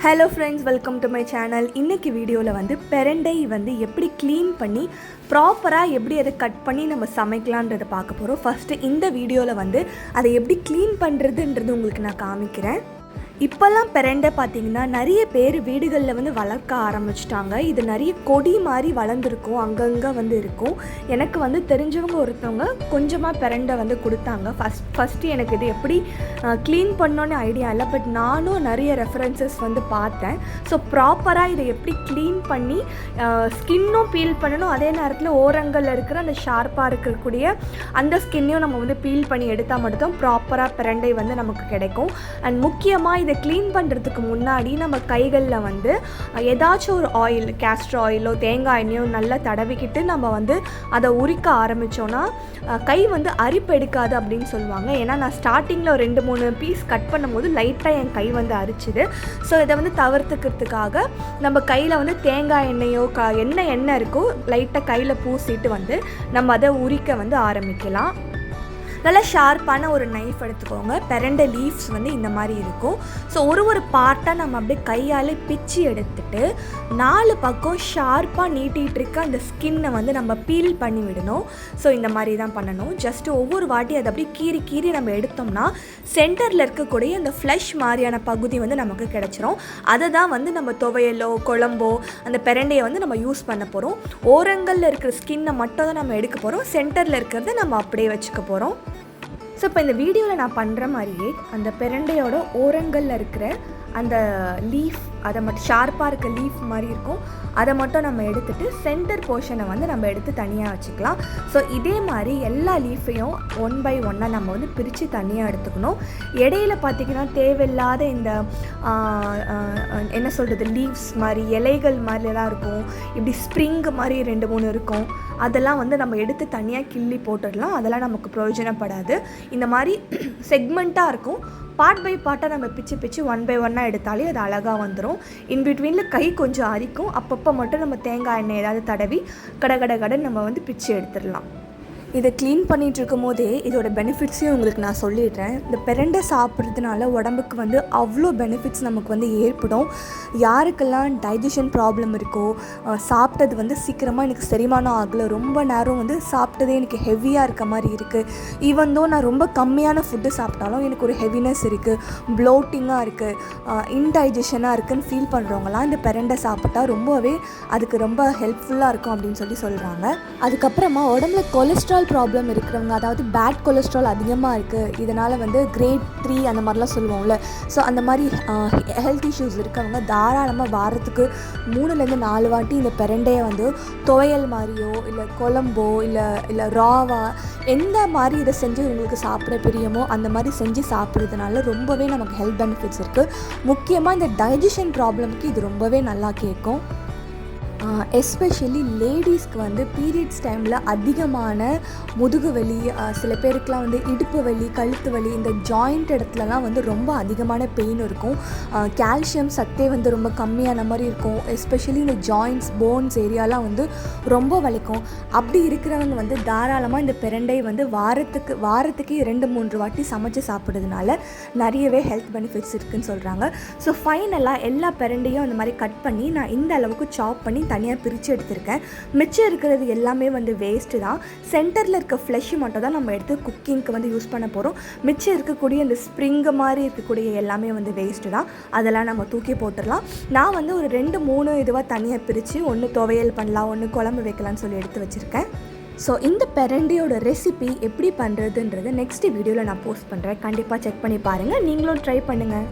Hello friends, welcome to my channel. இன்றைக்கி வீடியோவில் வந்து பெரண்டை வந்து எப்படி க்ளீன் பண்ணி ப்ராப்பராக எப்படி அதை கட் பண்ணி நம்ம சமைக்கலான்றதை பார்க்க போகிறோம். ஃபஸ்ட்டு இந்த வீடியோவில் வந்து அதை எப்படி க்ளீன் பண்ணுறதுன்றது உங்களுக்கு நான் காமிக்கிறேன். இப்போல்லாம் பெரண்டை பார்த்திங்கன்னா நிறைய பேர் வீடுகளில் வந்து வளர்க்க ஆரம்பிச்சிட்டாங்க. இது நிறைய கொடி மாதிரி வளர்ந்துருக்கும், அங்கங்கே வந்து இருக்கும். எனக்கு வந்து தெரிஞ்சவங்க ஒருத்தவங்க கொஞ்சமாக பெரண்டை வந்து கொடுத்தாங்க. ஃபஸ்ட்டு எனக்கு இது எப்படி க்ளீன் பண்ணோன்னு ஐடியா இல்லை, பட் நானும் நிறைய ரெஃபரன்சஸ் வந்து பார்த்தேன். ஸோ ப்ராப்பராக இதை எப்படி க்ளீன் பண்ணி ஸ்கின்னும் பீல் பண்ணணும், அதே நேரத்தில் ஓரங்களில் இருக்கிற அந்த ஷார்ப்பாக இருக்கக்கூடிய அந்த ஸ்கின்னையும் நம்ம வந்து பீல் பண்ணி எடுத்தால் மட்டும்தான் ப்ராப்பராக பெரண்டை வந்து நமக்கு கிடைக்கும். அண்ட் முக்கியமாக இதை க்ளீன் பண்ணுறதுக்கு முன்னாடி நம்ம கைகளில் வந்து ஏதாச்சும் ஒரு ஆயில், கேஸ்டர் ஆயிலோ தேங்காய் எண்ணெயோ நல்லா தடவிக்கிட்டு நம்ம வந்து அதை உரிக்க ஆரம்பித்தோன்னா கை வந்து அரிப்பு எடுக்காது அப்படின்னு சொல்லுவாங்க. ஏன்னா நான் ஸ்டார்டிங்கில் ஒரு 2-3 பீஸ் கட் பண்ணும்போது லைட்டாக என் கை வந்து அரிச்சுது. ஸோ இதை வந்து தவிர்த்துக்கிறதுக்காக நம்ம கையில் வந்து தேங்காய் எண்ணெயோ எண்ணெய் இருக்கோ லைட்டாக கையில் பூசிட்டு வந்து நம்ம அதை உரிக்க வந்து ஆரம்பிக்கலாம். நல்லா ஷார்ப்பான ஒரு நைஃப் எடுத்துக்கோங்க. பெரண்டை லீவ்ஸ் வந்து இந்த மாதிரி இருக்கும். ஸோ ஒரு பார்ட்டாக நம்ம அப்படியே கையால் பிச்சு எடுத்துட்டு 4 பக்கம் ஷார்ப்பாக நீட்டிகிட்டு இருக்க அந்த ஸ்கின்னை வந்து நம்ம பீல் பண்ணி விடணும். ஸோ இந்த மாதிரி தான் பண்ணணும். ஜஸ்ட்டு ஒவ்வொரு வாட்டி அதை அப்படியே கீறி நம்ம எடுத்தோம்னா சென்டரில் இருக்கக்கூடிய அந்த ஃப்ளஷ் மாதிரியான பகுதி வந்து நமக்கு கிடச்சிரும். அதை தான் வந்து நம்ம துவையலோ குழம்போ அந்த பெரண்டையை வந்து நம்ம யூஸ் பண்ண போகிறோம். ஓரங்களில் இருக்கிற ஸ்கின்னை மட்டும் தான் நம்ம எடுக்க போகிறோம். சென்டரில் இருக்கிறத நம்ம அப்படியே வச்சுக்க போகிறோம். ஸோ இப்போ இந்த வீடியோவில் நான் பண்ணுற மாதிரியே அந்த பெரண்டையோட ஓரங்களில் இருக்கிற அந்த லீஃப், அதை மட்டும் ஷார்ப்பாக இருக்க லீஃப் மாதிரி இருக்கும், அதை மட்டும் நம்ம எடுத்துகிட்டு சென்டர் போர்ஷனை வந்து நம்ம எடுத்து தனியாக வச்சுக்கலாம். ஸோ இதே மாதிரி எல்லா லீஃபையும் 1 by 1 நம்ம வந்து பிரித்து தனியாக எடுத்துக்கணும். இடையில பார்த்திங்கன்னா தேவையில்லாத இந்த என்ன சொல்கிறது, லீவ்ஸ் மாதிரி இலைகள் மாதிரிலாம் இருக்கும், இப்படி ஸ்ப்ரிங் மாதிரி 2-3 இருக்கும், அதெல்லாம் வந்து நம்ம எடுத்து தனியாக கிள்ளி போட்டுடலாம். அதெல்லாம் நமக்கு பிரயோஜனப்படாது. இந்த மாதிரி செக்மெண்ட்டாக இருக்கும், பார்ட் பை பார்ட்டாக நம்ம பிச்சு 1 by 1 எடுத்தாலே அது அழகாக வந்துடும். இன்பிட்வீனில் கை கொஞ்சம் அரிக்கும். அப்பப்போ மட்டும் நம்ம தேங்காய் எண்ணெய் ஏதாவது தடவி கடன்னு நம்ம வந்து பிச்சு எடுத்துடலாம். இதை க்ளீன் பண்ணிகிட்டு இருக்கும் போதே இதோட பெனிஃபிட்ஸையும் உங்களுக்கு நான் சொல்லிடுறேன். இந்த பெரண்டை சாப்பிட்றதுனால உடம்புக்கு வந்து அவ்வளோ பெனிஃபிட்ஸ் நமக்கு வந்து ஏற்படும். யாருக்கெல்லாம் டைஜஷன் ப்ராப்ளம் இருக்கோ, சாப்பிட்டது வந்து சீக்கிரமாக எனக்கு செரிமானம் ஆகலை, ரொம்ப நேரம் வந்து சாப்பிட்டதே எனக்கு ஹெவியாக இருக்க மாதிரி இருக்குது, ஈவன் தோ நான் ரொம்ப கம்மியான ஃபுட்டு சாப்பிட்டாலும் எனக்கு ஒரு ஹெவினஸ் இருக்குது, ப்ளோட்டிங்காக இருக்குது, இன்டைஜஷனாக இருக்குதுன்னு ஃபீல் பண்ணுறவங்களாம் இந்த பெரண்டை சாப்பிட்டா ரொம்பவே அதுக்கு ரொம்ப ஹெல்ப்ஃபுல்லாக இருக்கும் அப்படின்னு சொல்கிறாங்க. அதுக்கப்புறமா உடம்புல கொலஸ்ட்ரால் ப்ராப்ளம் இருக்கிறவங்க, அதாவது பேட் கொலஸ்ட்ரால் அதிகமாக இருக்குது, இதனால் வந்து கிரேட் 3 அந்த மாதிரிலாம் சொல்லுவோம்ல, ஸோ அந்த மாதிரி ஹெல்த் இஷ்யூஸ் இருக்கவங்க தாராளமாக வாரத்துக்கு 3-4 வாட்டி இந்த பெரண்டையை வந்து துவையல் மாதிரியோ இல்லை குழம்போ இல்லை ராவா எந்த மாதிரி இதை செஞ்சு உங்களுக்கு சாப்பிட பிரியமோ அந்த மாதிரி செஞ்சு சாப்பிட்றதுனால ரொம்பவே நமக்கு ஹெல்த் பெனிஃபிட்ஸ் இருக்குது. முக்கியமாக இந்த டைஜஷன் ப்ராப்ளம்க்கு இது ரொம்பவே நல்லா கேட்கும். எஸ்பெஷலி லேடிஸ்க்கு வந்து பீரியட்ஸ் டைமில் அதிகமான முதுகு வலி, சில பேருக்குலாம் வந்து இடுப்பு வலி, கழுத்து வலி, இந்த ஜாயிண்ட் இடத்துலலாம் வந்து ரொம்ப அதிகமான பெயின் இருக்கும். கால்சியம் சத்தே வந்து ரொம்ப கம்மியான மாதிரி இருக்கும். எஸ்பெஷலி இந்த ஜாயிண்ட்ஸ், போன்ஸ் ஏரியாலாம் வந்து ரொம்ப வலிக்கும். அப்படி இருக்கிறவங்க வந்து தாராளமாக இந்த பெரண்டை வந்து வாரத்துக்கு 2-3 வாட்டி சமைச்சு சாப்பிட்றதுனால நிறையவே ஹெல்த் பெனிஃபிட்ஸ் இருக்குதுன்னு சொல்கிறாங்க. ஸோ ஃபைனலாக எல்லா பெரண்டையும் அந்த மாதிரி கட் பண்ணி நான் இந்த அளவுக்கு சாப் பண்ணி தனியாக பிரித்து எடுத்திருக்கேன். மிச்சம் இருக்கிறது எல்லாமே வந்து வேஸ்ட்டு தான். சென்டரில் இருக்க ஃப்ளஷ் மட்டும் தான் நம்ம எடுத்து குக்கிங்க்கு வந்து யூஸ் பண்ண போகிறோம். மிச்சம் இருக்கக்கூடிய இந்த ஸ்ப்ரிங்கு மாதிரி இருக்கக்கூடிய எல்லாமே வந்து வேஸ்ட்டு தான். அதெல்லாம் நம்ம தூக்கி போட்டுடலாம். நான் வந்து ஒரு 2-3 இதுவாக தனியாக பிரித்து ஒன்று துவையல் பண்ணலாம், ஒன்று குழம்பு வைக்கலாம்னு சொல்லி எடுத்து வச்சுருக்கேன். ஸோ இந்த பெரண்டையோட ரெசிபி எப்படி பண்ணுறதுன்றது நெக்ஸ்ட் வீடியோவில் நான் போஸ்ட் பண்ணுறேன். கண்டிப்பாக செக் பண்ணி பாருங்கள், நீங்களும் ட்ரை பண்ணுங்கள்.